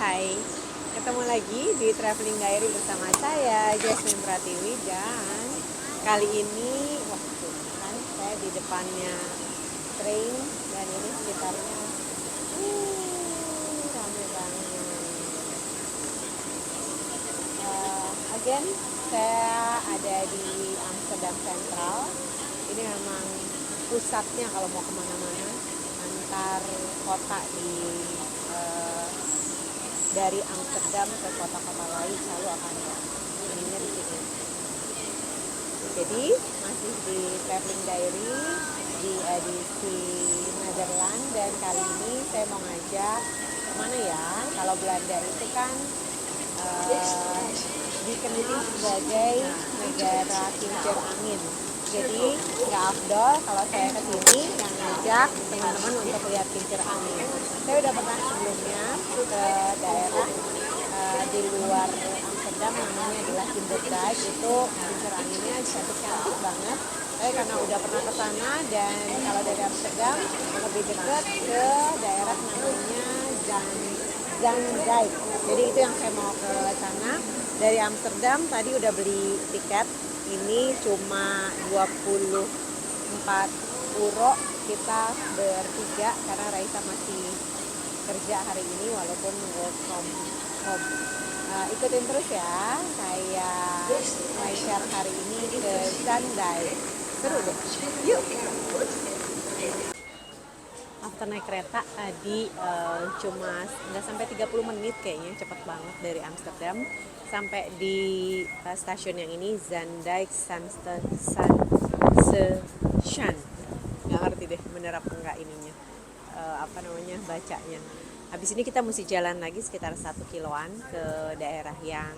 Hai, ketemu lagi di Traveling Diary bersama saya, Jasmine Pratiwi. Dan kali ini, waktu kan saya di depannya train dan ini sekitarnya rame banget. Again, saya ada di Amsterdam Central. Ini memang pusatnya kalau mau kemana-mana antar kota dari Amsterdam ke kota-kota lain selalu akan ininya di sini. Jadi masih di Traveling Diary di edisi Netherlands, dan kali ini saya mau ngajak kemana ya? Kalau Belanda itu kan dikenali sebagai negara kincir angin. Jadi nggak afdol kalau saya kesini yang ngajak teman-teman untuk lihat kincir angin. Saya udah pernah sebelumnya ke daerah di luar Amsterdam, namanya adalah Kinderdijk. Itu kincir anginnya cantik banget. Tapi karena udah pernah ke sana, dan kalau dari Amsterdam lebih dekat ke daerah namanya Zaandijk. Jadi itu yang saya mau ke sana. Dari Amsterdam tadi udah beli tiket. Ini cuma 24 euro kita bertiga karena Raisa masih kerja hari ini walaupun work from home. Ikutin terus ya, saya share hari ini ke Zaandijk. Seru deh, yuk. After naik kereta tadi cuma nggak sampai 30 menit kayaknya, cepet banget dari Amsterdam sampai di stasiun yang ini, Zaandijk Station. Nggak ngerti deh bener apa enggak ininya, bacanya. Habis ini kita mesti jalan lagi sekitar 1 kiloan ke daerah yang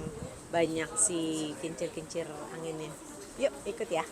banyak si kincir-kincir anginnya. Yuk ikut ya.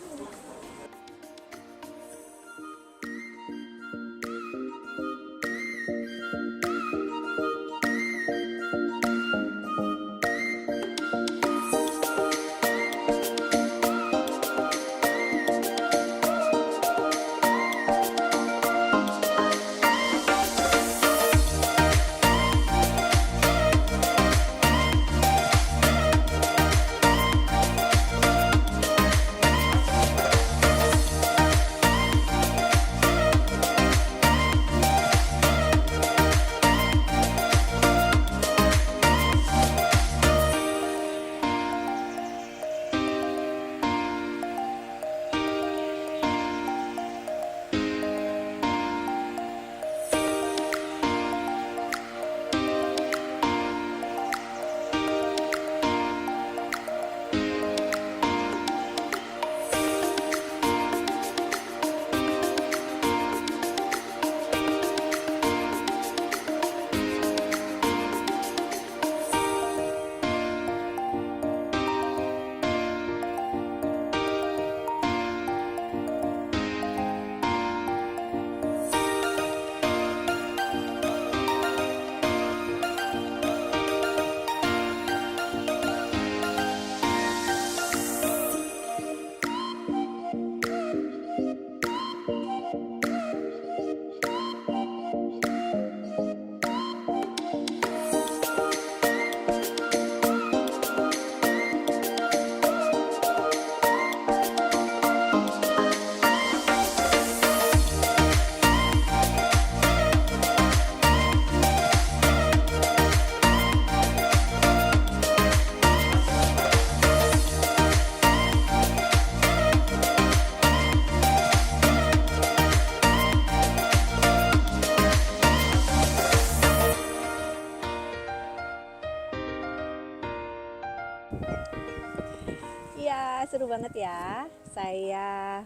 Iya, seru banget ya. Saya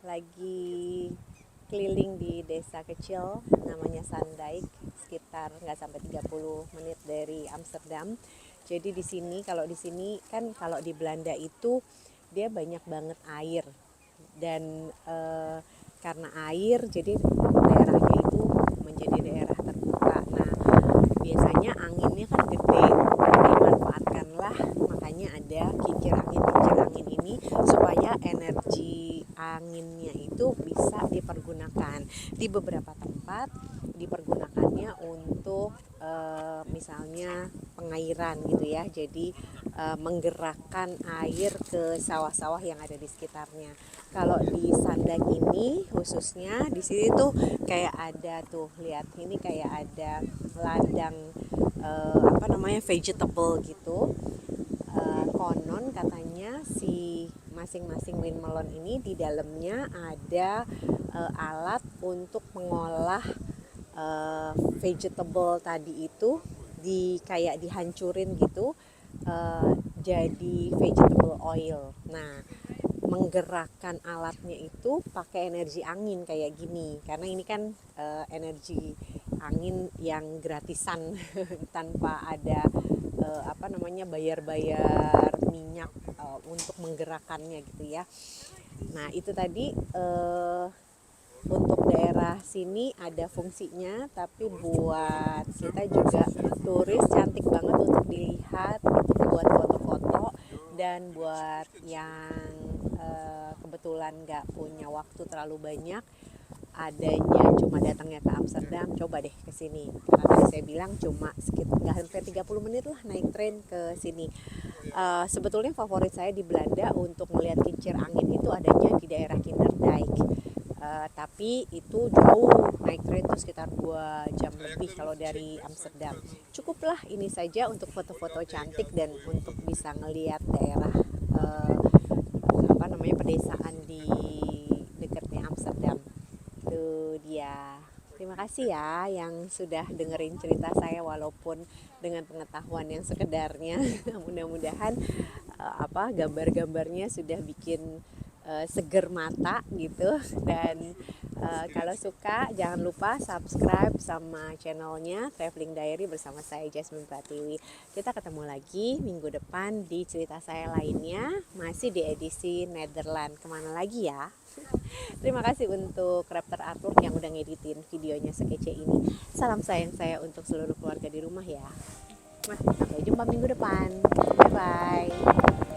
lagi keliling di desa kecil namanya Zaandijk, sekitar nggak sampai 30 menit dari Amsterdam. Jadi di sini, kalau di Belanda itu dia banyak banget air, dan karena air jadi daerahnya itu menjadi daerah terbuka. Nah, biasanya anginnya kan gede, dimanfaatkanlah, makanya ada kincir angin ini supaya energi anginnya itu bisa dipergunakan. Di beberapa tempat tempat dipergunakannya untuk misalnya pengairan gitu ya. Jadi menggerakkan air ke sawah-sawah yang ada di sekitarnya. Kalau di Sandang ini khususnya di sini tuh kayak ada tuh, lihat ini kayak ada ladang vegetable gitu. Konon katanya si masing-masing windmelon ini di dalamnya ada alat untuk mengolah vegetable tadi itu kayak dihancurin gitu jadi vegetable oil. Nah, menggerakkan alatnya itu pakai energi angin kayak gini, karena ini kan energi angin yang gratisan tanpa ada bayar-bayar minyak untuk menggerakkannya gitu ya. Nah, itu tadi untuk daerah sini ada fungsinya, tapi buat kita juga turis cantik banget untuk dilihat, untuk buat foto-foto, dan buat yang kebetulan nggak punya waktu terlalu banyak, adanya cuma datangnya ke Amsterdam, coba deh ke sini. Karena tadi saya bilang cuma sekitar nggak sampai 30 menit lah naik tren ke sini. Sebetulnya favorit saya di Belanda untuk melihat kincir angin itu adanya di daerah Kinderdijk. Tapi itu jauh, naik tren itu sekitar 2 jam lebih kalau dari Amsterdam. Cukuplah ini saja untuk foto-foto cantik dan untuk bisa ngelihat daerah pedesaan di dekatnya Amsterdam. Itu dia. Terima kasih ya yang sudah dengerin cerita saya walaupun dengan pengetahuan yang sekedarnya. Mudah-mudahan gambar-gambarnya sudah bikin seger mata gitu. Dan kalau suka jangan lupa subscribe sama channelnya Traveling Diary bersama saya Jasmine Pratiwi. Kita ketemu lagi minggu depan di cerita saya lainnya, masih di edisi Nederland. Kemana lagi ya? Terima kasih untuk Raptor Artwork yang udah ngeditin videonya sekece ini. Salam sayang saya untuk seluruh keluarga di rumah ya. Sampai jumpa minggu depan. Bye bye.